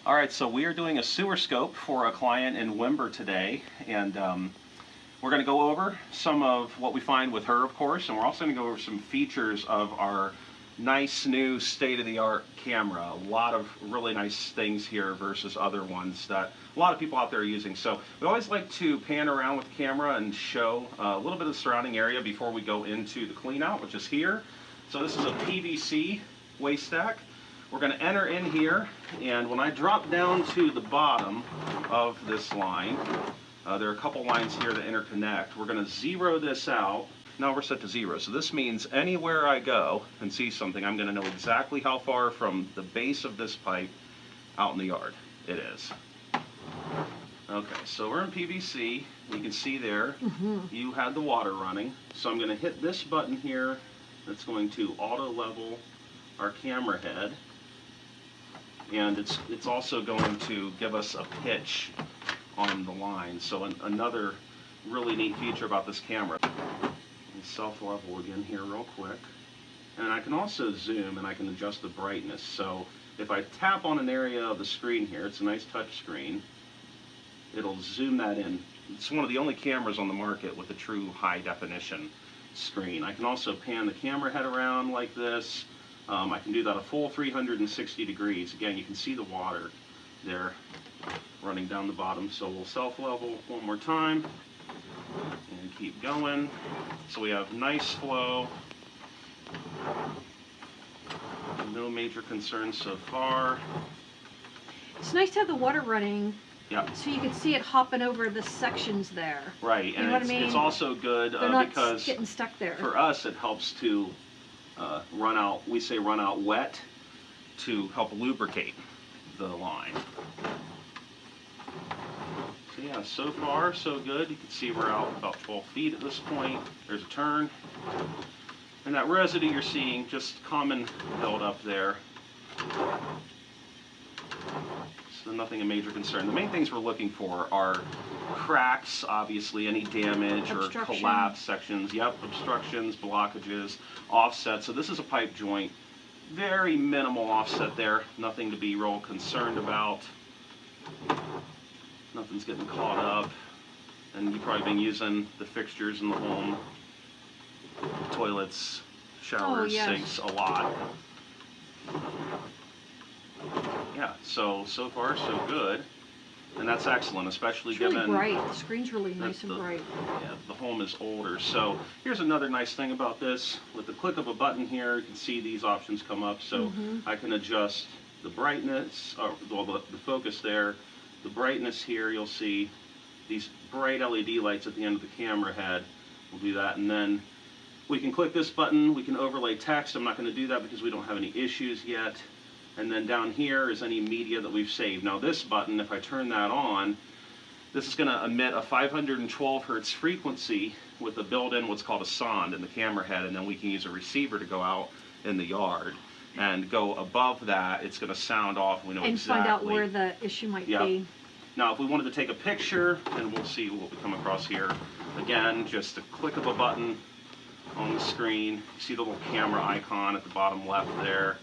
All right, so we are doing a sewer scope for a client in Wimber today, and we're going to go over some of what we find with her, of course, and we're also going to go over some features of our nice new state-of-the-art camera. A lot of really nice things here versus other ones that a lot of people out there are using. So we always like to pan around with the camera and show a little bit of the surrounding area before we go into the clean out, which is here. So this is a PVC waste stack. We're going to enter in here, and when I drop down to the bottom of this line, there are a couple lines here that interconnect. We're going to zero this out. Now we're set to 0, so this means anywhere I go and see something, I'm going to know exactly how far from the base of this pipe out in the yard it is. Okay, so we're in PVC. You can see there you had the water running, so I'm going to hit this button here that's going to auto level our camera head. And it's also going to give us a pitch on the line. So another really neat feature about this camera. Self-level again here real quick. And I can also zoom and I can adjust the brightness. So if I tap on an area of the screen here, it's a nice touch screen, it'll zoom that in. It's one of the only cameras on the market with a true high definition screen. I can also pan the camera head around like this. I can do that a full 360 degrees. Again, you can see the water there running down the bottom. So we'll self-level one more time and keep going. So we have nice flow. No major concerns so far. It's nice to have the water running. Yep. So you can see it hopping over the sections there. Right, and you know what I mean? It's also good not because getting stuck there. For us it helps to run out, we say run out wet to help lubricate the line. So yeah, so far so good. You can see we're out about 12 feet at this point. There's a turn. And that residue you're seeing, just common buildup there. So nothing a major concern. The main things we're looking for are cracks, obviously, any damage or collapse sections. Yep, obstructions, blockages, offsets. So this is a pipe joint. Very minimal offset there. Nothing to be real concerned about. Nothing's getting caught up. And you've probably been using the fixtures in the home, toilets, showers, sinks a lot. Yeah, so far so good, and that's excellent, especially it's really given bright. The screen's really nice and bright. Yeah, the home is older. So here's another nice thing about this. With the click of a button here, you can see these options come up. So I can adjust the brightness, or the focus there, the brightness here. You'll see these bright LED lights at the end of the camera head. We'll do that, and then we can click this button. We can overlay text. I'm not going to do that because we don't have any issues yet. And then down here is any media that we've saved. Now this button, if I turn that on, this is going to emit a 512 hertz frequency with a built-in what's called a sonde in the camera head, and then we can use a receiver to go out in the yard. And go above that, it's going to sound off. We know and exactly. Find out where the issue might be. Now if we wanted to take a picture, and we'll see what we come across here. Again, just a click of a button on the screen. You see the little camera icon at the bottom left there.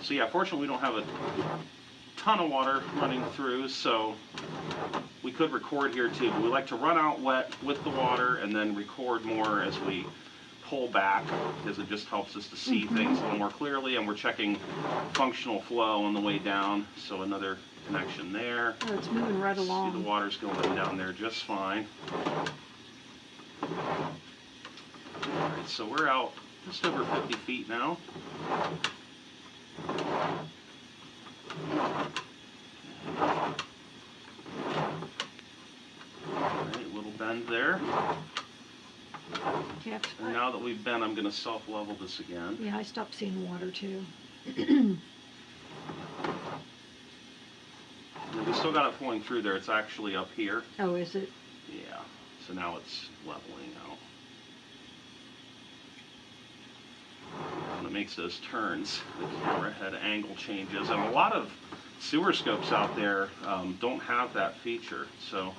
So yeah, fortunately we don't have a ton of water running through, so we could record here too, but we like to run out wet with the water and then record more as we pull back, because it just helps us to see things a little more clearly, and we're checking functional flow on the way down. So another connection there. Oh, it's moving right along. See the water's going down there just fine. Alright, so we're out just over 50 feet now. Alright, little bend there. And now that we've bent, I'm going to self-level this again. Yeah, I stopped seeing water too. And we still got it flowing through there. It's actually up here. Oh, is it? Yeah, so now it's leveling out. When it makes those turns, the camera head angle changes, and a lot of sewer scopes out there don't have that feature. So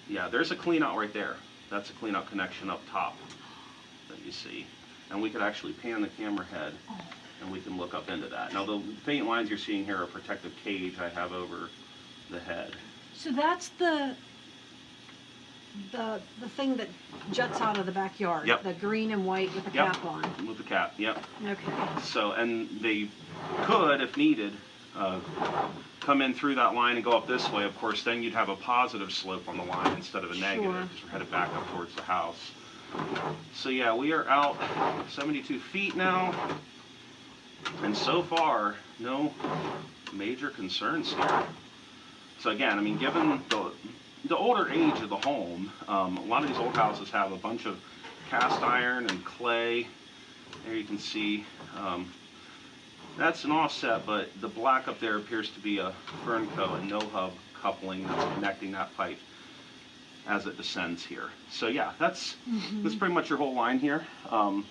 yeah, there's a clean out right there. That's a clean out connection up top that you see. And we could actually pan the camera head and we can look up into that. Now the faint lines you're seeing here are a protective cage I have over the head. So that's the thing that juts out of the backyard. Yep. The green and white with the Yep. cap on. With the cap, yep. Okay. So, and they could, if needed, come in through that line and go up this way. Of course, then you'd have a positive slope on the line instead of a negative, Sure. because we're headed back up towards the house. So yeah, we are out 72 feet now, and so far, no major concerns here. So again, I mean, given the older age of the home, a lot of these old houses have a bunch of cast iron and clay. There you can see, that's an offset, but the black up there appears to be a Fernco and no hub coupling that's connecting that pipe as it descends here. So yeah, that's pretty much your whole line here. I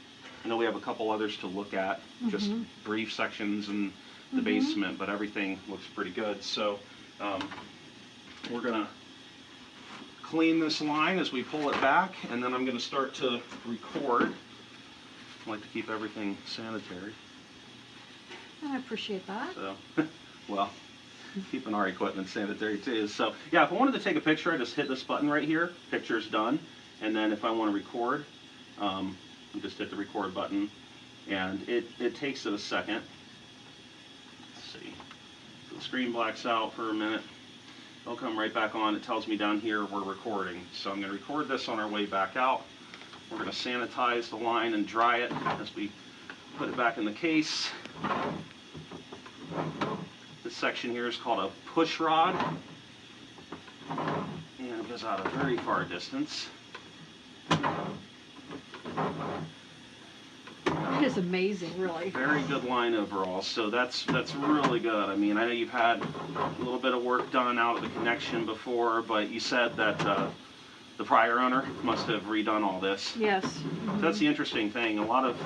know we have a couple others to look at, just brief sections in the basement, but everything looks pretty good. So we're gonna clean this line as we pull it back, and then I'm gonna start to record. I like to keep everything sanitary. I appreciate that. So, well, keeping our equipment sanitary too. So, yeah, if I wanted to take a picture, I just hit this button right here. Picture's done. And then if I want to record, I just hit the record button, and it takes it a second. Let's see. So the screen blacks out for a minute. It'll come right back on. It tells me down here we're recording. So I'm going to record this on our way back out. We're going to sanitize the line and dry it as we put it back in the case. This section here is called a push rod, and it goes out a very far distance. It is amazing, really. Very good line overall, so that's really good. I mean, I know you've had a little bit of work done out of the connection before, but you said that the prior owner must have redone all this. Yes. So that's the interesting thing. A lot of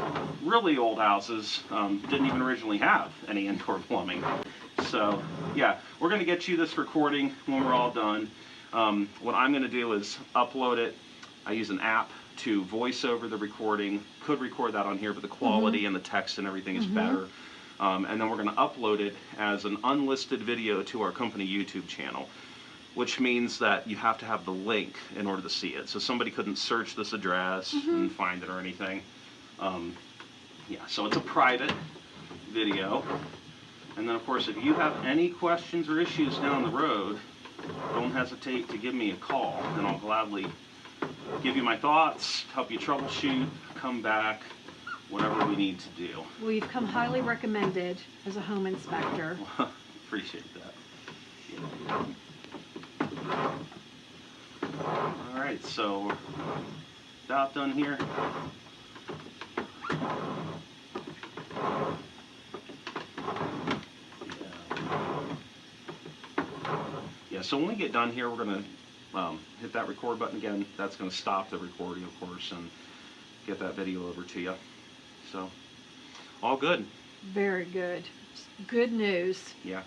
really old houses didn't even originally have any indoor plumbing. So yeah, we're going to get you this recording when we're all done. What I'm going to do is upload it. I use an app to voice over the recording. Could record that on here, but the quality and the text and everything is better. And then we're going to upload it as an unlisted video to our company YouTube channel, which means that you have to have the link in order to see it. So somebody couldn't search this address and find it or anything. Yeah, so it's a private video. And then, of course, if you have any questions or issues down the road, don't hesitate to give me a call, and I'll gladly give you my thoughts, help you troubleshoot, come back, whatever we need to do. Well, you've come highly recommended as a home inspector. Appreciate that. All right, so about done here. Yeah, so when we get done here, we're going to hit that record button again. That's going to stop the recording, of course, and get that video over to you. So, all good. Very good. Good news. Yeah.